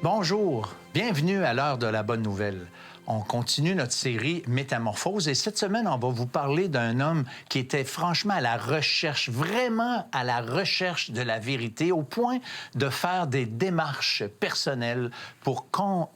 Bonjour, bienvenue à l'heure de la bonne nouvelle. On continue notre série Métamorphose et cette semaine, on va vous parler d'un homme qui était franchement à la recherche, vraiment à la recherche de la vérité, au point de faire des démarches personnelles pour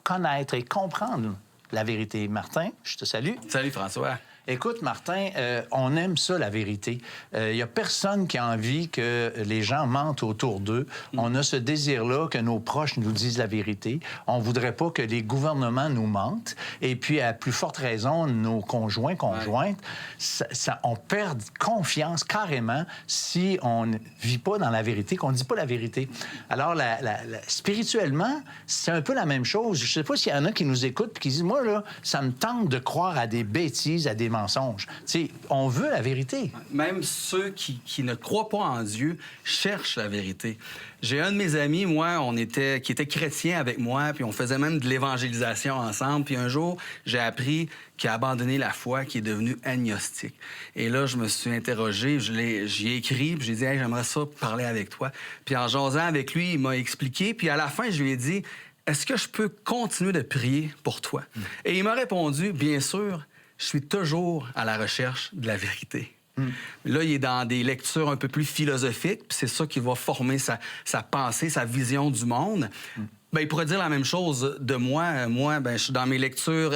connaître et comprendre la vérité. Martin, je te salue. Salut François. Écoute, Martin, on aime ça, la vérité. Il n'y a personne qui a envie que les gens mentent autour d'eux. On a ce désir-là que nos proches nous disent la vérité. On ne voudrait pas que les gouvernements nous mentent. Et puis, à plus forte raison, nos conjoints, conjointes, on perd confiance carrément si on ne vit pas dans la vérité, qu'on ne dit pas la vérité. Alors, spirituellement, c'est un peu la même chose. Je ne sais pas s'il y en a qui nous écoutent et qui disent, moi, là, ça me tente de croire à des bêtises, à des mensonges. Tu sais, on veut la vérité. Même ceux qui ne croient pas en Dieu cherchent la vérité. J'ai un de mes amis, qui était chrétien avec moi, puis on faisait même de l'évangélisation ensemble. Puis un jour, j'ai appris qu'il a abandonné la foi, qu'il est devenu agnostique. Et là, je me suis interrogé, j'y ai écrit, puis j'ai dit, hey, j'aimerais ça parler avec toi. Puis en jasant avec lui, il m'a expliqué. Puis à la fin, je lui ai dit, est-ce que je peux continuer de prier pour toi? Et il m'a répondu, bien sûr. Je suis toujours à la recherche de la vérité. Là, il est dans des lectures un peu plus philosophiques, puis c'est ça qui va former sa pensée, sa vision du monde. Bien, il pourrait dire la même chose de moi. Moi, je suis dans mes lectures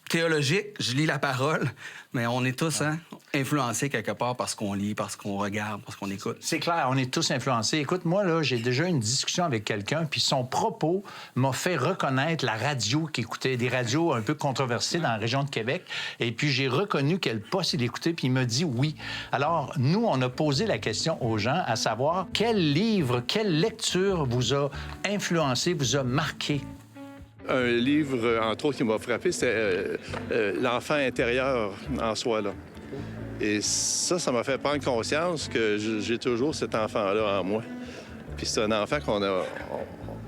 théologiques, je lis la parole, mais on est tous influencés quelque part par ce qu'on lit, par ce qu'on regarde, par ce qu'on écoute. C'est clair, on est tous influencés. Écoute, moi, là, j'ai déjà eu une discussion avec quelqu'un, puis son propos m'a fait reconnaître la radio qu'il écoutait, des radios un peu controversées dans la région de Québec. Et puis, j'ai reconnu quel poste il écoutait, puis il m'a dit oui. Alors, nous, on a posé la question aux gens, à savoir, quel livre, quelle lecture vous a influencé, vous a marqué? Un livre, entre autres, qui m'a frappé, c'était L'enfant intérieur en soi, là. Et ça m'a fait prendre conscience que j'ai toujours cet enfant-là en moi. Puis c'est un enfant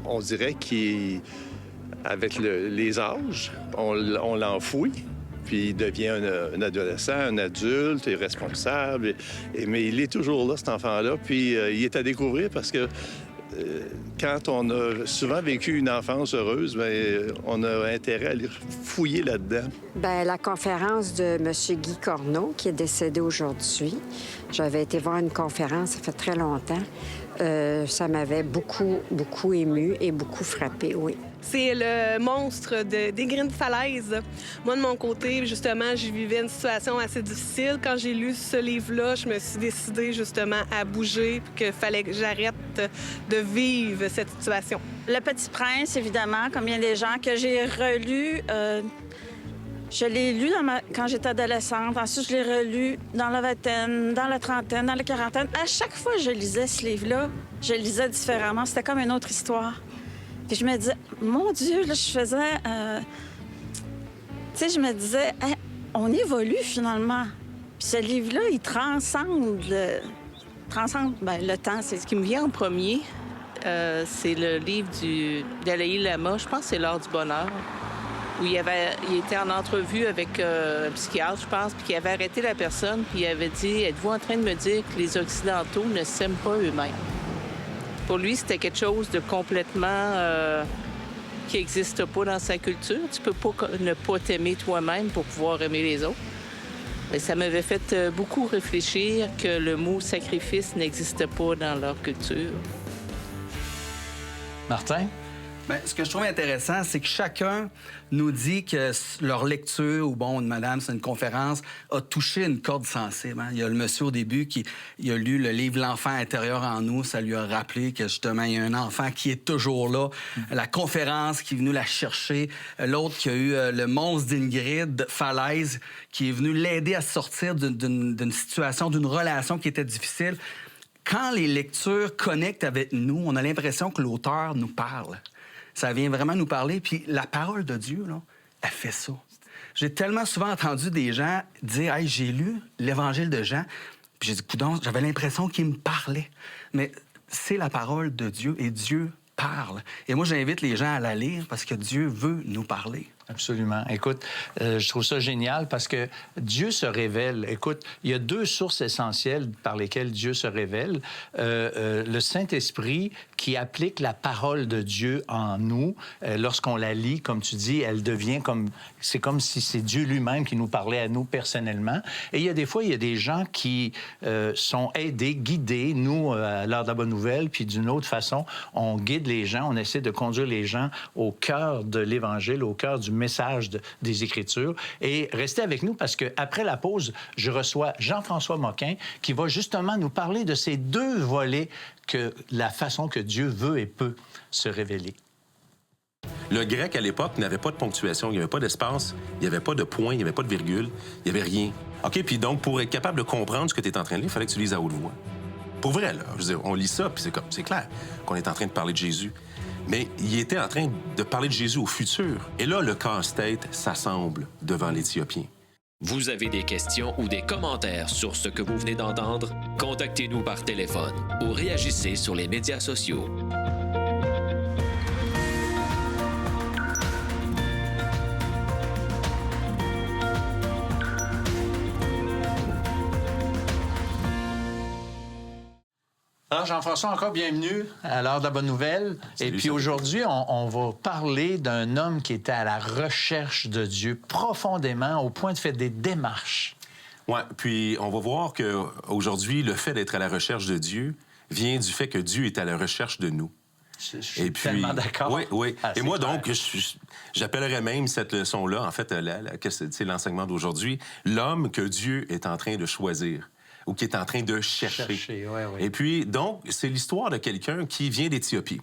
on dirait, qui, avec les âges, on l'enfouit, puis il devient un adolescent, un adulte, et responsable. Mais il est toujours là, cet enfant-là, puis il est à découvrir parce que quand on a souvent vécu une enfance heureuse, bien, on a intérêt à aller fouiller là-dedans. Bien, la conférence de M. Guy Corneau, qui est décédé aujourd'hui, j'avais été voir une conférence, ça fait très longtemps. Ça m'avait beaucoup, beaucoup ému et beaucoup frappé, oui. C'est le monstre des Grandes Falaises. Moi, de mon côté, justement, je vivais une situation assez difficile. Quand j'ai lu ce livre-là, je me suis décidée, justement, à bouger, puis qu'il fallait que j'arrête de vivre cette situation. Le Petit Prince, évidemment, comme bien des gens, que j'ai relu. Je l'ai lu quand j'étais adolescente. Ensuite, je l'ai relu dans la vingtaine, dans la trentaine, dans la quarantaine. À chaque fois que je lisais ce livre-là, je le lisais différemment. C'était comme une autre histoire. Puis je me disais, mon Dieu, là, je faisais... Tu sais, je me disais, hey, on évolue finalement. Puis ce livre-là, il transcende le temps. C'est ce qui me vient en premier. C'est le livre du Dalai Lama, je pense que c'est L'Art du bonheur, où il était en entrevue avec un psychiatre, je pense, puis qu'il avait arrêté la personne, puis il avait dit, êtes-vous en train de me dire que les Occidentaux ne s'aiment pas eux-mêmes? Pour lui, c'était quelque chose de complètement qui n'existe pas dans sa culture. Tu peux pas ne pas t'aimer toi-même pour pouvoir aimer les autres. Mais ça m'avait fait beaucoup réfléchir que le mot sacrifice n'existe pas dans leur culture. Martin? Bien, ce que je trouve intéressant, c'est que chacun nous dit que leur lecture, ou bon, madame, c'est une conférence, a touché une corde sensible. Il y a le monsieur au début il a lu le livre L'enfant intérieur en nous. Ça lui a rappelé que justement, il y a un enfant qui est toujours là. La conférence qui est venue la chercher. L'autre qui a eu le monstre d'Ingrid Falaise, qui est venu l'aider à sortir d'une situation, d'une relation qui était difficile. Quand les lectures connectent avec nous, on a l'impression que l'auteur nous parle. Ça vient vraiment nous parler. Puis la parole de Dieu, là, elle fait ça. J'ai tellement souvent entendu des gens dire « Hey, j'ai lu l'Évangile de Jean. » Puis j'ai dit « Coudonc, j'avais l'impression qu'il me parlait. » Mais c'est la parole de Dieu et Dieu parle. Et moi, j'invite les gens à la lire parce que Dieu veut nous parler. Absolument. Écoute, je trouve ça génial parce que Dieu se révèle. Écoute, il y a 2 sources essentielles par lesquelles Dieu se révèle. Le Saint-Esprit qui applique la parole de Dieu en nous. Lorsqu'on la lit, comme tu dis, elle devient comme... C'est comme si c'est Dieu lui-même qui nous parlait à nous personnellement. Et il y a des fois, il y a des gens qui sont aidés, guidés. Nous, à l'heure de la bonne nouvelle, puis d'une autre façon, on guide les gens, on essaie de conduire les gens au cœur de l'Évangile, au cœur du message des Écritures. Et restez avec nous parce qu'après la pause, je reçois Jean-François Moquin qui va justement nous parler de ces 2 volets que la façon que Dieu veut et peut se révéler. Le grec, à l'époque, n'avait pas de ponctuation, il n'y avait pas d'espace, il n'y avait pas de point, il n'y avait pas de virgule, il n'y avait rien. OK, puis donc, pour être capable de comprendre ce que tu es en train de lire, il fallait que tu lises à haute voix. Pour vrai, là, je veux dire, on lit ça, puis c'est clair qu'on est en train de parler de Jésus. Mais il était en train de parler de Jésus au futur. Et là, le casse-tête s'assemble devant l'Éthiopien. Vous avez des questions ou des commentaires sur ce que vous venez d'entendre? Contactez-nous par téléphone ou réagissez sur les médias sociaux. Alors, Jean-François, encore bienvenue à l'heure de la bonne nouvelle. Salut, et puis salut. aujourd'hui, on va parler d'un homme qui était à la recherche de Dieu profondément, au point de faire des démarches. Oui, puis on va voir qu'aujourd'hui, le fait d'être à la recherche de Dieu vient du fait que Dieu est à la recherche de nous. Je suis tellement d'accord. Oui, oui. Ah, et moi, clair. donc, j'appellerais même cette leçon-là, en fait, c'est l'enseignement d'aujourd'hui, l'homme que Dieu est en train de choisir ou qui est en train de chercher. Ouais. Et puis, donc, c'est l'histoire de quelqu'un qui vient d'Éthiopie.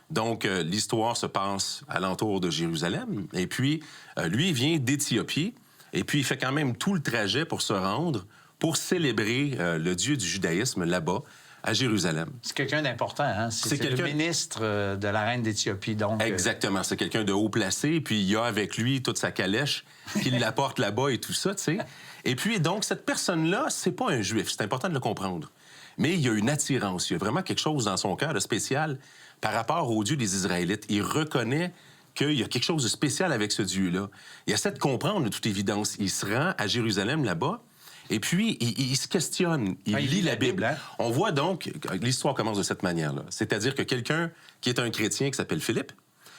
Donc, l'histoire se passe alentour de Jérusalem. Et puis, lui, il vient d'Éthiopie. Et puis, il fait quand même tout le trajet pour se rendre, pour célébrer le Dieu du judaïsme là-bas, à Jérusalem. C'est quelqu'un d'important, hein? C'est le ministre de la reine d'Éthiopie, donc... Exactement. C'est quelqu'un de haut placé. Puis, il a avec lui toute sa calèche qui l'apporte là-bas et tout ça, tu sais. Et puis, donc, cette personne-là, c'est pas un juif. C'est important de le comprendre. Mais il y a une attirance. Il y a vraiment quelque chose dans son cœur de spécial par rapport au Dieu des Israélites. Il reconnaît qu'il y a quelque chose de spécial avec ce Dieu-là. Il essaie de comprendre, de toute évidence. Il se rend à Jérusalem, là-bas, et puis il se questionne. Il lit la Bible. Hein? On voit donc... L'histoire commence de cette manière-là. C'est-à-dire que quelqu'un qui est un chrétien qui s'appelle Philippe,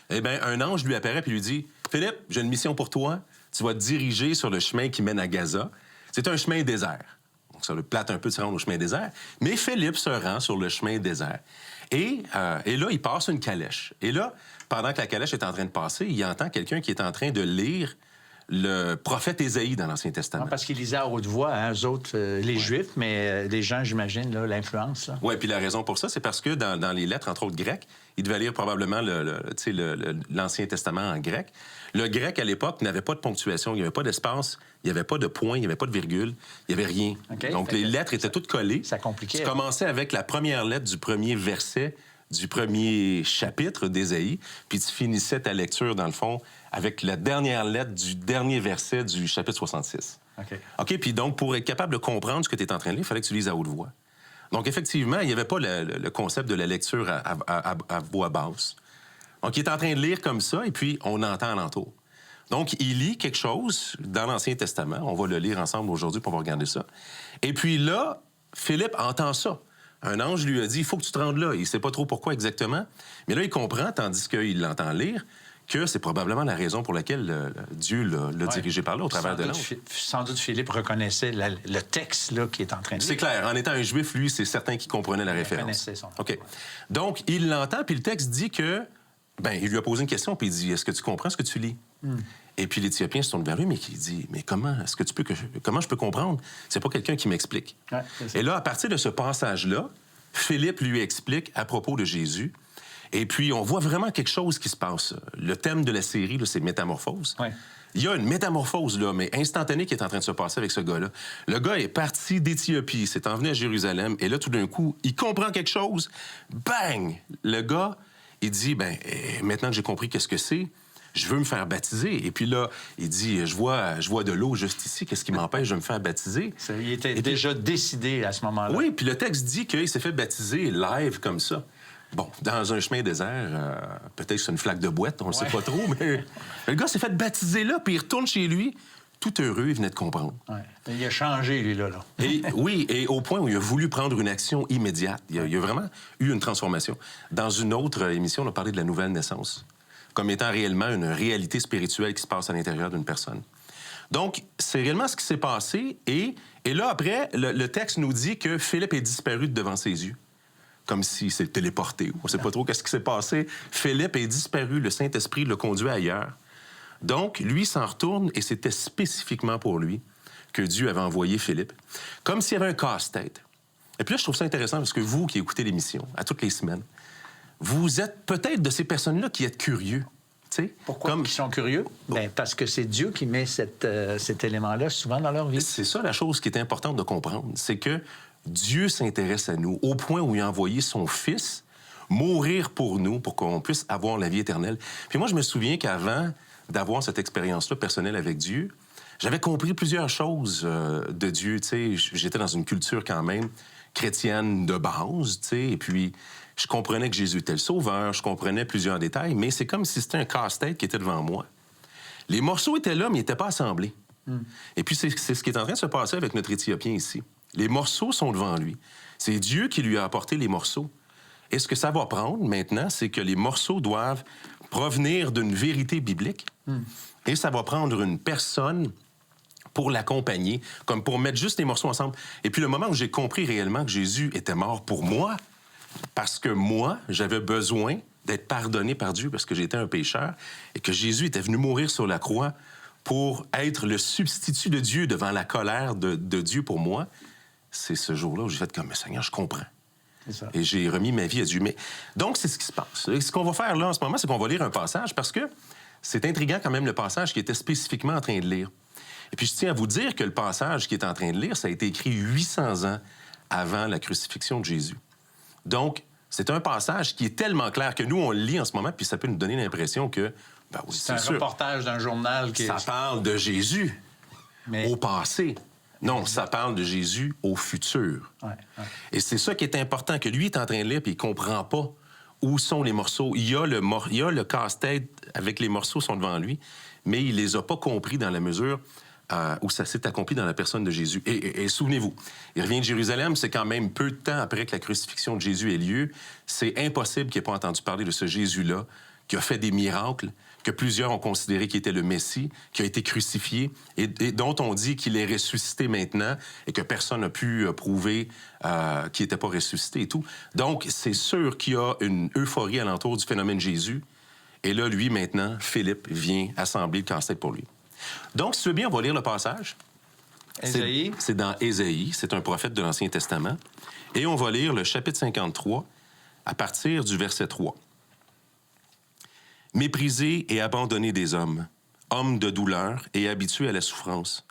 eh bien, un ange lui apparaît et lui dit « Philippe, j'ai une mission pour toi. Tu vas te diriger sur le chemin qui mène à Gaza. C'est un chemin désert. » Donc, ça le plate un peu de se rendre au chemin désert. Mais Philippe se rend sur le chemin désert. Et là, il passe une calèche. Et là, pendant que la calèche est en train de passer, il entend quelqu'un qui est en train de lire le prophète Ésaïe dans l'Ancien Testament. Parce qu'ils lisaient à haute voix, hein, eux autres, les Juifs, mais les gens, j'imagine, là, l'influence. Oui, puis la raison pour ça, c'est parce que dans les lettres, entre autres grecques, il devait lire probablement l'Ancien Testament en grec. Le grec, à l'époque, n'avait pas de ponctuation, il n'y avait pas d'espace, il n'y avait pas de point, il n'y avait pas de virgule, il n'y avait rien. Okay. Donc, les lettres étaient toutes collées. Ça compliquait. Tu commençais avec la première lettre du premier verset du premier chapitre d'Ésaïe, puis tu finissais ta lecture, dans le fond, avec la dernière lettre du dernier verset du chapitre 66. OK, puis donc, pour être capable de comprendre ce que tu es en train de lire, il fallait que tu lises à haute voix. Donc, effectivement, il n'y avait pas le concept de la lecture à voix basse. Donc, il est en train de lire comme ça, et puis on entend alentour. Donc, il lit quelque chose dans l'Ancien Testament. On va le lire ensemble aujourd'hui, pour on va regarder ça. Et puis là, Philippe entend ça. Un ange lui a dit, il faut que tu te rendes là. Il ne sait pas trop pourquoi exactement. Mais là, il comprend, tandis qu'il l'entend lire, que c'est probablement la raison pour laquelle Dieu l'a dirigé par là, au travers de l'ange. Sans doute, Philippe reconnaissait le texte là, qui est en train de lire. C'est clair. En étant un juif, lui, c'est certain qu'il comprenait la référence. Reconnaissait son... OK. Donc, il l'entend, puis le texte dit que... il lui a posé une question, puis il dit, est-ce que tu comprends ce que tu lis? Et puis l'Éthiopien se tourne vers lui, mais il dit, mais comment je peux comprendre? C'est pas quelqu'un qui m'explique. Ouais, et là, à partir de ce passage-là, Philippe lui explique à propos de Jésus. Et puis, on voit vraiment quelque chose qui se passe. Le thème de la série, là, c'est métamorphose. Ouais. Il y a une métamorphose, là, mais instantanée, qui est en train de se passer avec ce gars-là. Le gars est parti d'Éthiopie, s'est envenu à Jérusalem, et là, tout d'un coup, il comprend quelque chose. Bang! Le gars, il dit, maintenant que j'ai compris qu'est-ce que c'est, je veux me faire baptiser. Et puis là, il dit, je vois de l'eau juste ici, qu'est-ce qui m'empêche de me faire baptiser? Il était déjà décidé à ce moment-là. Oui, puis le texte dit qu'il s'est fait baptiser live comme ça. Bon, dans un chemin désert, peut-être que c'est une flaque de boîte, on ne le sait pas trop, mais le gars s'est fait baptiser là, puis il retourne chez lui, tout heureux, il venait de comprendre. Ouais. Il a changé, lui, là. Et, oui, et au point où il a voulu prendre une action immédiate. Il y a vraiment eu une transformation. Dans une autre émission, on a parlé de la nouvelle naissance, comme étant réellement une réalité spirituelle qui se passe à l'intérieur d'une personne. Donc, c'est réellement ce qui s'est passé. Et là, après, le texte nous dit que Philippe est disparu de devant ses yeux, comme s'il s'est téléporté. On ne sait pas trop qu'est-ce qui s'est passé. Philippe est disparu, le Saint-Esprit l'a conduit ailleurs. Donc, lui s'en retourne, et c'était spécifiquement pour lui que Dieu avait envoyé Philippe, comme s'il y avait un casse-tête. Et puis là, je trouve ça intéressant, parce que vous qui écoutez l'émission à toutes les semaines, vous êtes peut-être de ces personnes-là qui êtes curieux. T'sais, pourquoi ils sont curieux? Bien, parce que c'est Dieu qui met cet élément-là souvent dans leur vie. C'est ça la chose qui est importante de comprendre, c'est que Dieu s'intéresse à nous au point où il a envoyé son Fils mourir pour nous, pour qu'on puisse avoir la vie éternelle. Puis moi, je me souviens qu'avant d'avoir cette expérience-là personnelle avec Dieu, j'avais compris plusieurs choses de Dieu. T'sais, j'étais dans une culture quand même chrétienne de base, et puis je comprenais que Jésus était le sauveur, je comprenais plusieurs détails, mais c'est comme si c'était un casse-tête qui était devant moi. Les morceaux étaient là, mais ils n'étaient pas assemblés. Et puis c'est ce qui est en train de se passer avec notre Éthiopien ici. Les morceaux sont devant lui. C'est Dieu qui lui a apporté les morceaux. Et ce que ça va prendre maintenant, c'est que les morceaux doivent provenir d'une vérité biblique. Et ça va prendre une personne pour l'accompagner, comme pour mettre juste les morceaux ensemble. Et puis le moment où j'ai compris réellement que Jésus était mort pour moi, parce que moi, j'avais besoin d'être pardonné par Dieu parce que j'étais un pécheur et que Jésus était venu mourir sur la croix pour être le substitut de Dieu devant la colère de Dieu pour moi, c'est ce jour-là où j'ai fait comme « Seigneur, je comprends ». Et j'ai remis ma vie à Dieu. Mais donc, c'est ce qui se passe. Et ce qu'on va faire là en ce moment, c'est qu'on va lire un passage parce que c'est intriguant quand même le passage qui était spécifiquement en train de lire. Et puis je tiens à vous dire que le passage qui est en train de lire, ça a été écrit 800 ans avant la crucifixion de Jésus. Donc, c'est un passage qui est tellement clair que nous, on le lit en ce moment, puis ça peut nous donner l'impression que... Ben oui, c'est un reportage d'un journal qui... Ça parle de Jésus au passé. Non, ça parle de Jésus au futur. Et c'est ça qui est important, que lui est en train de lire, puis il comprend pas où sont les morceaux. Il y a le casse-tête avec les morceaux sont devant lui, mais il les a pas compris dans la mesure... où ça s'est accompli dans la personne de Jésus. Et souvenez-vous, il revient de Jérusalem, c'est quand même peu de temps après que la crucifixion de Jésus ait lieu. C'est impossible qu'il n'ait pas entendu parler de ce Jésus-là, qui a fait des miracles, que plusieurs ont considéré qu'il était le Messie, qui a été crucifié, et dont on dit qu'il est ressuscité maintenant, et que personne n'a pu prouver qu'il n'était pas ressuscité et tout. Donc, c'est sûr qu'il y a une euphorie alentour du phénomène Jésus. Et là, lui, maintenant, Philippe vient assembler le casse-tête pour lui. Donc, si tu veux bien, on va lire le passage. Ésaïe. C'est dans Ésaïe, c'est un prophète de l'Ancien Testament. Et on va lire le chapitre 53 à partir du verset 3. « Méprisé et abandonné des hommes, homme de douleur et habitué à la souffrance,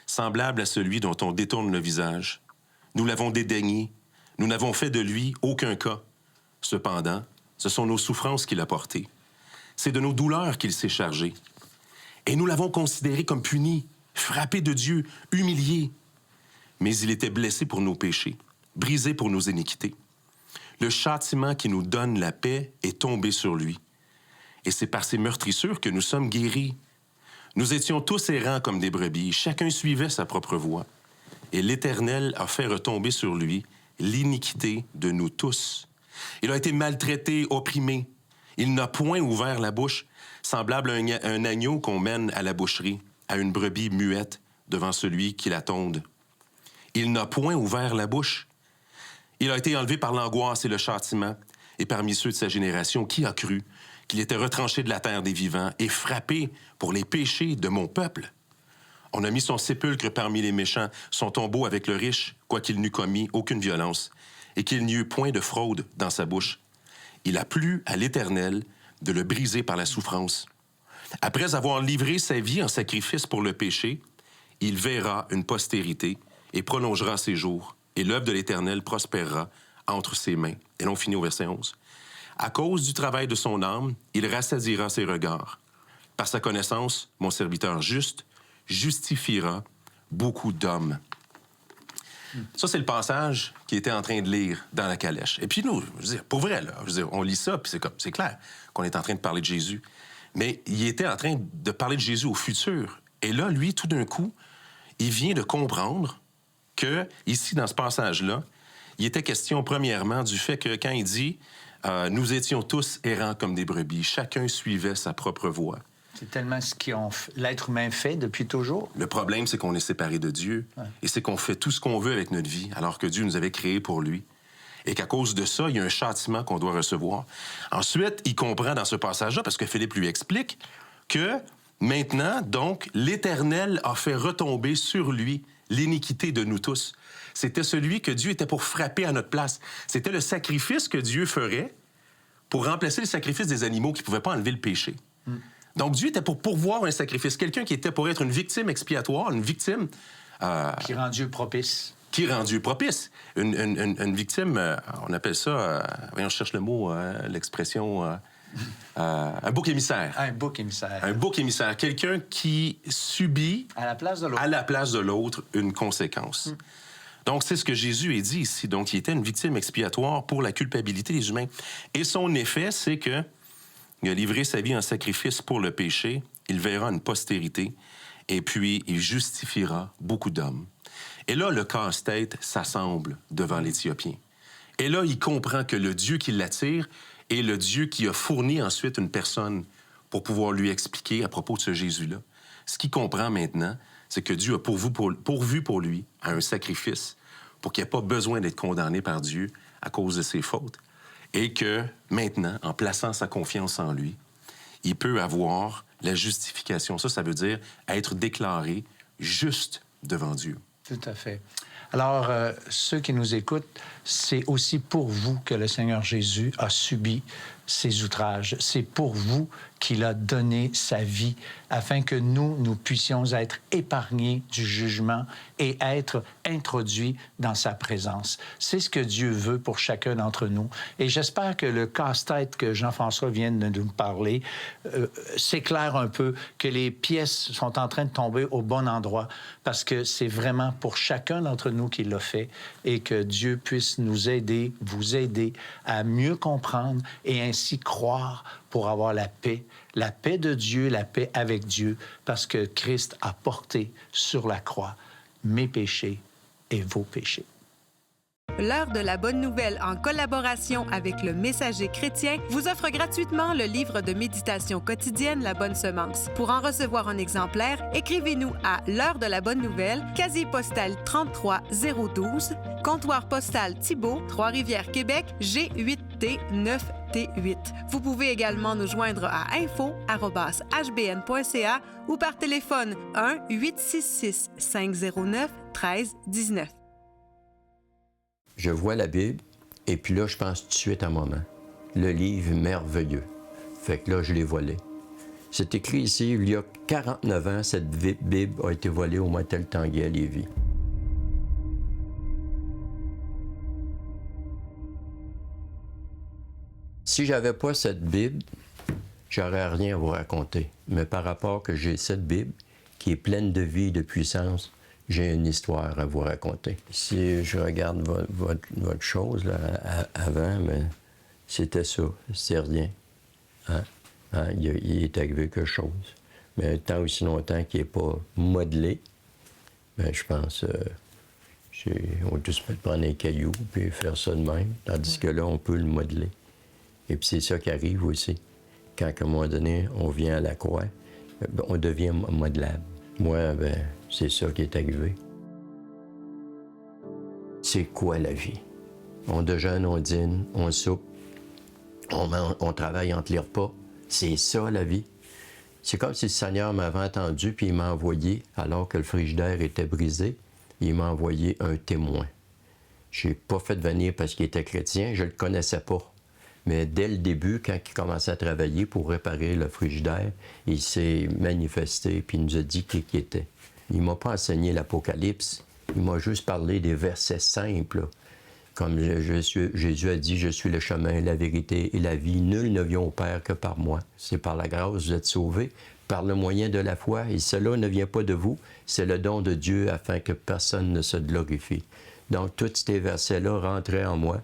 semblable à celui dont on détourne le visage. Nous l'avons dédaigné, nous n'avons fait de lui aucun cas. Cependant, ce sont nos souffrances qu'il a portées. C'est de nos douleurs qu'il s'est chargé. Et nous l'avons considéré comme puni, frappé de Dieu, humilié. Mais il était blessé pour nos péchés, brisé pour nos iniquités. Le châtiment qui nous donne la paix est tombé sur lui. Et c'est par ses meurtrissures que nous sommes guéris. Nous étions tous errants comme des brebis, chacun suivait sa propre voie. Et l'Éternel a fait retomber sur lui l'iniquité de nous tous. Il a été maltraité, opprimé. Il n'a point ouvert la bouche, semblable à un agneau qu'on mène à la boucherie, à une brebis muette devant celui qui la tonde. Il n'a point ouvert la bouche. Il a été enlevé par l'angoisse et le châtiment, et parmi ceux de sa génération, qui a cru qu'il était retranché de la terre des vivants et frappé pour les péchés de mon peuple? On a mis son sépulcre parmi les méchants, son tombeau avec le riche, quoiqu'il n'eût commis aucune violence, et qu'il n'y eut point de fraude dans sa bouche. Il a plu à l'Éternel de le briser par la souffrance. Après avoir livré sa vie en sacrifice pour le péché, il verra une postérité et prolongera ses jours, et l'œuvre de l'Éternel prospérera entre ses mains. Et l'on finit au verset 11. À cause du travail de son âme, il rassasiera ses regards. Par sa connaissance, mon serviteur juste justifiera beaucoup d'hommes. Ça, c'est le passage qu'il était en train de lire dans la calèche. Et puis nous, je veux dire, pour vrai, là, je veux dire, on lit ça, puis c'est clair qu'on est en train de parler de Jésus. Mais il était en train de parler de Jésus au futur. Et là, lui, tout d'un coup, il vient de comprendre que, ici, dans ce passage-là, il était question, premièrement, du fait que quand il dit « Nous étions tous errants comme des brebis, chacun suivait sa propre voie ». C'est tellement ce que l'être humain fait depuis toujours. Le problème, c'est qu'on est séparé de Dieu. Ouais. Et c'est qu'on fait tout ce qu'on veut avec notre vie, alors que Dieu nous avait créés pour lui. Et qu'à cause de ça, il y a un châtiment qu'on doit recevoir. Ensuite, il comprend dans ce passage-là, parce que Philippe lui explique, que maintenant, donc, l'Éternel a fait retomber sur lui l'iniquité de nous tous. C'était celui que Dieu était pour frapper à notre place. C'était le sacrifice que Dieu ferait pour remplacer le sacrifice des animaux qui ne pouvaient pas enlever le péché. Donc, Dieu était pour pourvoir un sacrifice. Quelqu'un qui était pour être une victime expiatoire, une victime... qui rend Dieu propice. Qui rend Dieu propice. Une victime, on appelle ça... voyons, je cherche le mot, l'expression... un bouc émissaire. Un bouc émissaire. Un bouc émissaire. Quelqu'un qui subit... À la place de l'autre. À la place de l'autre, une conséquence. Donc, c'est ce que Jésus a dit ici. Donc, il était une victime expiatoire pour la culpabilité des humains. Et son effet, c'est que il a livré sa vie en sacrifice pour le péché, il verra une postérité, et puis il justifiera beaucoup d'hommes. Et là, le casse-tête s'assemble devant l'Éthiopien. Et là, il comprend que le Dieu qui l'attire est le Dieu qui a fourni ensuite une personne pour pouvoir lui expliquer à propos de ce Jésus-là. Ce qu'il comprend maintenant, c'est que Dieu a pourvu pour lui à un sacrifice pour qu'il n'ait pas besoin d'être condamné par Dieu à cause de ses fautes. Et que maintenant, en plaçant sa confiance en lui, il peut avoir la justification. Ça veut dire être déclaré juste devant Dieu. Tout à fait. Alors, ceux qui nous écoutent, c'est aussi pour vous que le Seigneur Jésus a subi ces outrages. C'est pour vous qu'il a donné sa vie afin que nous puissions être épargnés du jugement et être introduits dans sa présence. C'est ce que Dieu veut pour chacun d'entre nous. Et j'espère que le casse-tête que Jean-François vient de nous parler s'éclaire un peu, que les pièces sont en train de tomber au bon endroit, parce que c'est vraiment pour chacun d'entre nous qu'il l'a fait, et que Dieu puisse nous aider, vous aider à mieux comprendre et ainsi croire pour avoir la paix de Dieu, la paix avec Dieu, parce que Christ a porté sur la croix mes péchés et vos péchés. L'heure de la bonne nouvelle, en collaboration avec le Messager chrétien, vous offre gratuitement le livre de méditation quotidienne La Bonne Semence. Pour en recevoir un exemplaire, écrivez-nous à l'heure de la bonne nouvelle, casier postal 33012, comptoir postal Thibault, Trois-Rivières, Québec, G8T9T8. Vous pouvez également nous joindre à info@hbn.ca ou par téléphone 1-866-509-1319. Je vois la Bible, et puis là, je pense tout de suite à un moment. Le livre merveilleux. Fait que là, je l'ai volé. C'est écrit ici, il y a 49 ans, cette Bible a été volée au motel Tanguay à Lévis. Si j'avais pas cette Bible, j'aurais rien à vous raconter. Mais par rapport que j'ai cette Bible, qui est pleine de vie et de puissance, j'ai une histoire à vous raconter. Si je regarde votre chose là, avant, mais c'était ça, c'est rien. Il est arrivé quelque chose. Mais tant aussi longtemps qu'il n'est pas modelé, ben, je pense on va tous prendre un caillou et faire ça de même, tandis que là, on peut le modeler. Et puis c'est ça qui arrive aussi. Quand, à un moment donné, on vient à la croix, ben, on devient modelable. Moi, ben, c'est ça qui est arrivé. C'est quoi la vie? On déjeune, on dîne, on soupe, on travaille entre les repas. C'est ça la vie. C'est comme si le Seigneur m'avait entendu puis il m'a envoyé, alors que le frigidaire était brisé, il m'a envoyé un témoin. Je n'ai pas fait venir parce qu'il était chrétien, je ne le connaissais pas. Mais dès le début, quand il commençait à travailler pour réparer le frigidaire, il s'est manifesté puis il nous a dit qui il était. Il ne m'a pas enseigné l'Apocalypse, il m'a juste parlé des versets simples. Comme Jésus a dit, « Je suis le chemin, la vérité et la vie. Nul ne vient au Père que par moi. » C'est par la grâce que vous êtes sauvés, par le moyen de la foi. Et cela ne vient pas de vous, c'est le don de Dieu afin que personne ne se glorifie. Donc, tous ces versets-là rentraient en moi.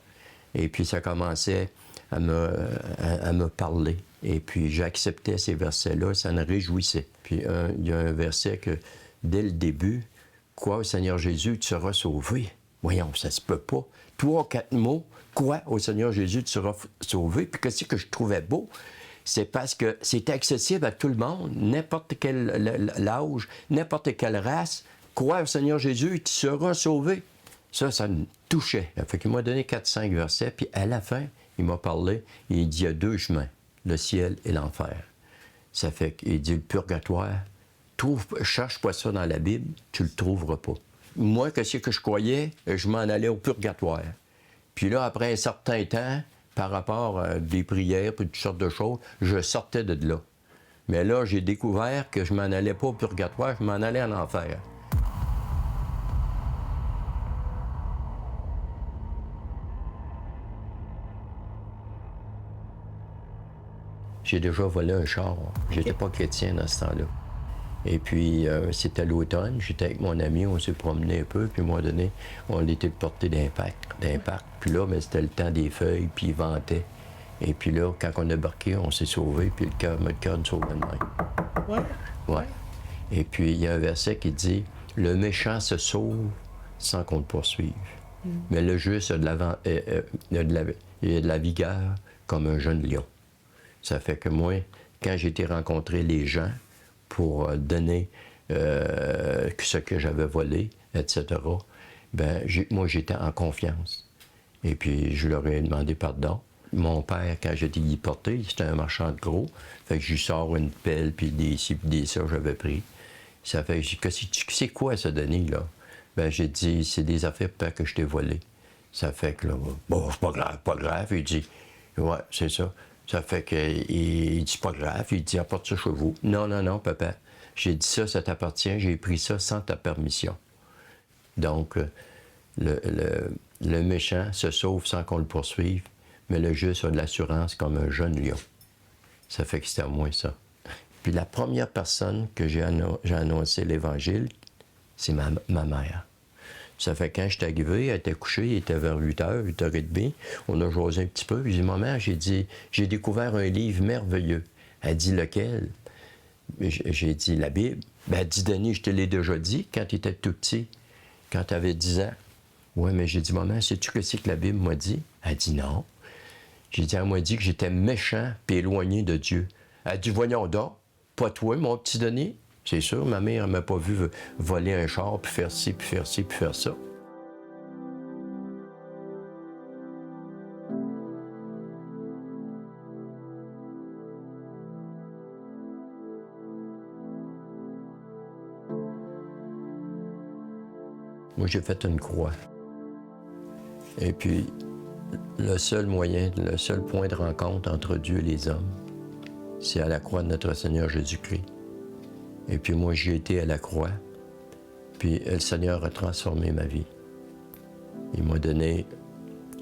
Et puis, ça commençait à me parler. Et puis, j'acceptais ces versets-là, ça me réjouissait. Puis, il y a un verset que, dès le début, « Crois au Seigneur Jésus, tu seras sauvé. » Voyons, ça se peut pas. 3, 4 mots, « Crois au Seigneur Jésus, tu seras sauvé. » Puis, qu'est-ce que je trouvais beau? C'est parce que c'est accessible à tout le monde, n'importe quel âge, n'importe quelle race. « Crois au Seigneur Jésus, tu seras sauvé. » Ça me touchait. Fait qu'il m'a donné 4-5 versets, puis à la fin, il m'a parlé, il dit, il y a 2 chemins, le ciel et l'enfer. Ça fait qu'il dit, le purgatoire, cherche pas ça dans la Bible, tu le trouveras pas. Moi, qu'est-ce que je croyais? Je m'en allais au purgatoire. Puis là, après un certain temps, par rapport à des prières et toutes sortes de choses, je sortais de là. Mais là, j'ai découvert que je m'en allais pas au purgatoire, je m'en allais en enfer. J'ai déjà volé un char. J'étais pas chrétien dans ce temps-là. Et puis, c'était l'automne. J'étais avec mon ami, on s'est promené un peu. Puis, à un moment donné, on était porté d'un parc. Puis là, mais c'était le temps des feuilles, puis il ventait. Et puis là, quand on a débarqué, on s'est sauvés, puis notre cœur nous sauvait de même. Ouais. Et puis, il y a un verset qui dit « Le méchant se sauve sans qu'on le poursuive. Mais le juste a de la vigueur comme un jeune lion. » Ça fait que moi, quand j'ai été rencontrer les gens pour donner ce que j'avais volé, etc., moi, j'étais en confiance. Et puis, je leur ai demandé pardon. Mon père, quand j'étais déporté, c'était un marchand de gros. Fait que je lui sors une pelle, puis des ci, puis des ça, j'avais pris. Ça fait que c'est quoi ça, Denis, là? J'ai dit, c'est des affaires que je t'ai volées. Ça fait que là, bon, c'est pas grave. Il dit, ouais, c'est ça. Ça fait qu'il dit, pas grave. Il dit, apporte ça chez vous. Non, papa. J'ai dit ça t'appartient. J'ai pris ça sans ta permission. Donc, le méchant se sauve sans qu'on le poursuive, mais le juste a de l'assurance comme un jeune lion. Ça fait que c'était à moi, ça. Puis la première personne que j'ai annoncé l'Évangile, c'est ma mère. Ça fait que quand je suis arrivé, elle était couchée, il était vers 8h, 8h30. On a jasé un petit peu. Puis j'ai dit, maman, j'ai découvert un livre merveilleux. Elle dit, lequel? J'ai dit, la Bible. Elle dit, Denis, je te l'ai déjà dit quand tu étais tout petit, quand tu avais 10 ans. Oui, mais j'ai dit, maman, sais-tu que c'est que la Bible m'a dit? Elle dit, non. J'ai dit, elle m'a dit que j'étais méchant puis éloigné de Dieu. Elle dit, voyons donc, pas toi, mon petit Denis. C'est sûr, ma mère ne m'a pas vu voler un char, puis faire ci, puis faire ci, puis faire ça. Moi, j'ai fait une croix. Et puis, le seul moyen, le seul point de rencontre entre Dieu et les hommes, c'est à la croix de notre Seigneur Jésus-Christ. Et puis moi, j'ai été à la croix, puis le Seigneur a transformé ma vie. Il m'a donné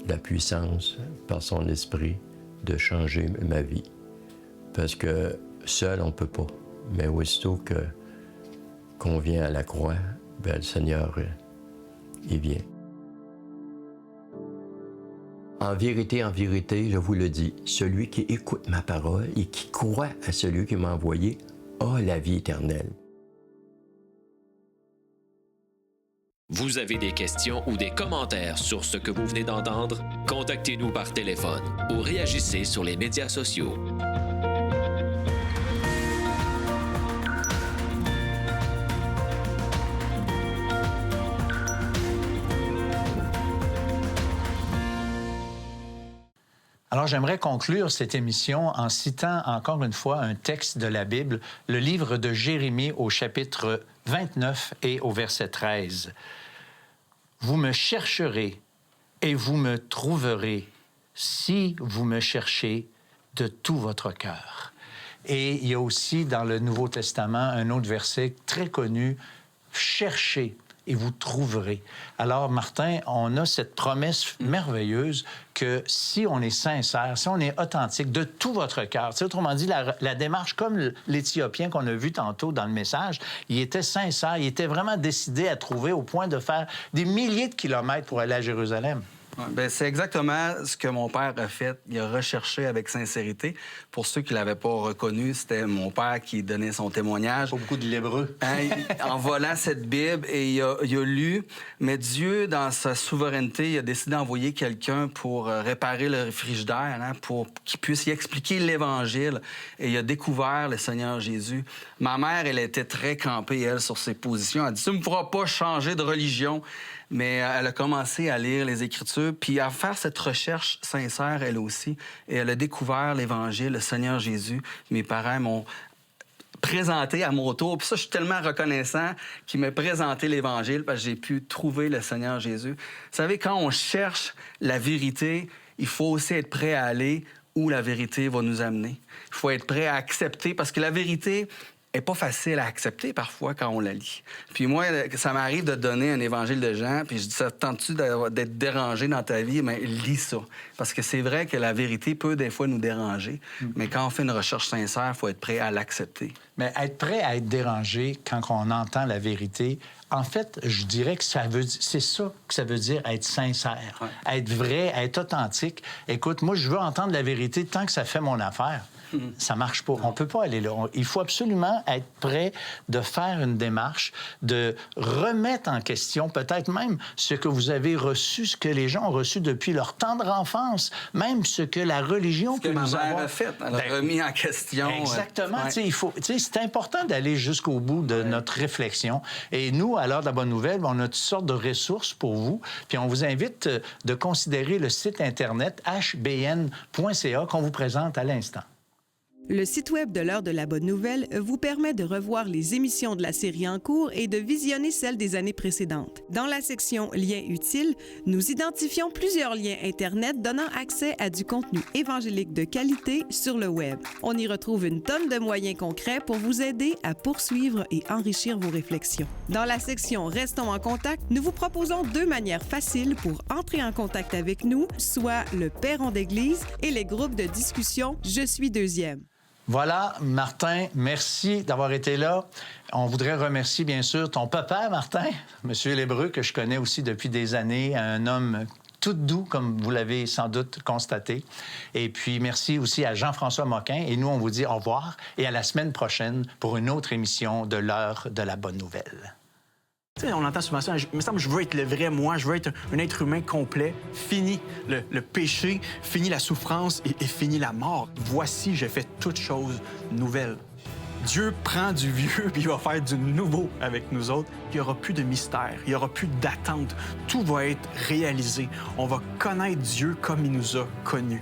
la puissance, par son esprit, de changer ma vie. Parce que seul, on ne peut pas. Mais aussitôt qu'on vient à la croix, le Seigneur, il vient. En vérité, je vous le dis, celui qui écoute ma parole et qui croit à celui qui m'a envoyé a la vie éternelle. Vous avez des questions ou des commentaires sur ce que vous venez d'entendre? Contactez-nous par téléphone ou réagissez sur les médias sociaux. Alors, j'aimerais conclure cette émission en citant encore une fois un texte de la Bible, le livre de Jérémie au chapitre 29 et au verset 13. « Vous me chercherez et vous me trouverez si vous me cherchez de tout votre cœur. » Et il y a aussi dans le Nouveau Testament un autre verset très connu, « Cherchez et vous trouverez. Alors, Martin, on a cette promesse merveilleuse que si on est sincère, si on est authentique de tout votre cœur, tu sais, autrement dit, la démarche, comme l'Éthiopien qu'on a vu tantôt dans le message, il était sincère, il était vraiment décidé à trouver au point de faire des milliers de kilomètres pour aller à Jérusalem. Ouais, bien, c'est exactement ce que mon père a fait. Il a recherché avec sincérité. Pour ceux qui ne l'avaient pas reconnu, c'était mon père qui donnait son témoignage. Pas beaucoup de l'hébreu. En volant cette Bible, et il a lu. Mais Dieu, dans sa souveraineté, il a décidé d'envoyer quelqu'un pour réparer le frigidaire, pour qu'il puisse y expliquer l'Évangile. Et il a découvert le Seigneur Jésus. Ma mère, elle était très campée, elle, sur ses positions. Elle a dit, tu ne me feras pas changer de religion. Mais elle a commencé à lire les Écritures, puis à faire cette recherche sincère, elle aussi. Et elle a découvert l'Évangile, le Seigneur Jésus. Mes parents m'ont présenté à mon tour. Puis ça, je suis tellement reconnaissant qu'ils m'aient présenté l'Évangile parce que j'ai pu trouver le Seigneur Jésus. Vous savez, quand on cherche la vérité, il faut aussi être prêt à aller où la vérité va nous amener. Il faut être prêt à accepter, parce que la vérité n'est pas facile à accepter parfois quand on la lit. Puis moi, ça m'arrive de donner un évangile de Jean, puis je dis, ça te tente-tu d'être dérangé dans ta vie? Mais lis ça. Parce que c'est vrai que la vérité peut des fois nous déranger, mais quand on fait une recherche sincère, il faut être prêt à l'accepter. Mais être prêt à être dérangé quand on entend la vérité, en fait, je dirais que c'est ça que ça veut dire être sincère, être vrai, être authentique. Écoute, moi, je veux entendre la vérité tant que ça fait mon affaire. Ça marche pas. On peut pas aller là. Il faut absolument être prêt de faire une démarche, de remettre en question peut-être même ce que vous avez reçu, ce que les gens ont reçu depuis leur tendre enfance, même ce que la religion peut nous avoir. Ce que ma mère a fait, elle a remis en question. Exactement. C'est important d'aller jusqu'au bout de notre réflexion. Et nous, à l'Heure de la Bonne Nouvelle, on a toutes sortes de ressources pour vous. Puis on vous invite de considérer le site Internet hbn.ca qu'on vous présente à l'instant. Le site web de l'Heure de la Bonne Nouvelle vous permet de revoir les émissions de la série en cours et de visionner celles des années précédentes. Dans la section « Liens utiles », nous identifions plusieurs liens Internet donnant accès à du contenu évangélique de qualité sur le web. On y retrouve une tonne de moyens concrets pour vous aider à poursuivre et enrichir vos réflexions. Dans la section « Restons en contact », nous vous proposons 2 manières faciles pour entrer en contact avec nous, soit le Perron d'Église et les groupes de discussion « Je suis deuxième ». Voilà, Martin, merci d'avoir été là. On voudrait remercier, bien sûr, ton papa, Martin, M. L'Hébreu, que je connais aussi depuis des années, un homme tout doux, comme vous l'avez sans doute constaté. Et puis, merci aussi à Jean-François Moquin. Et nous, on vous dit au revoir et à la semaine prochaine pour une autre émission de l'Heure de la Bonne Nouvelle. Tu sais, on entend souvent ça, il me semble que je veux être le vrai moi, je veux être un être humain complet. Fini le péché, fini la souffrance et fini la mort. Voici, je fais toutes choses nouvelles. Dieu prend du vieux puis il va faire du nouveau avec nous autres. Il n'y aura plus de mystère, il n'y aura plus d'attente. Tout va être réalisé. On va connaître Dieu comme il nous a connus.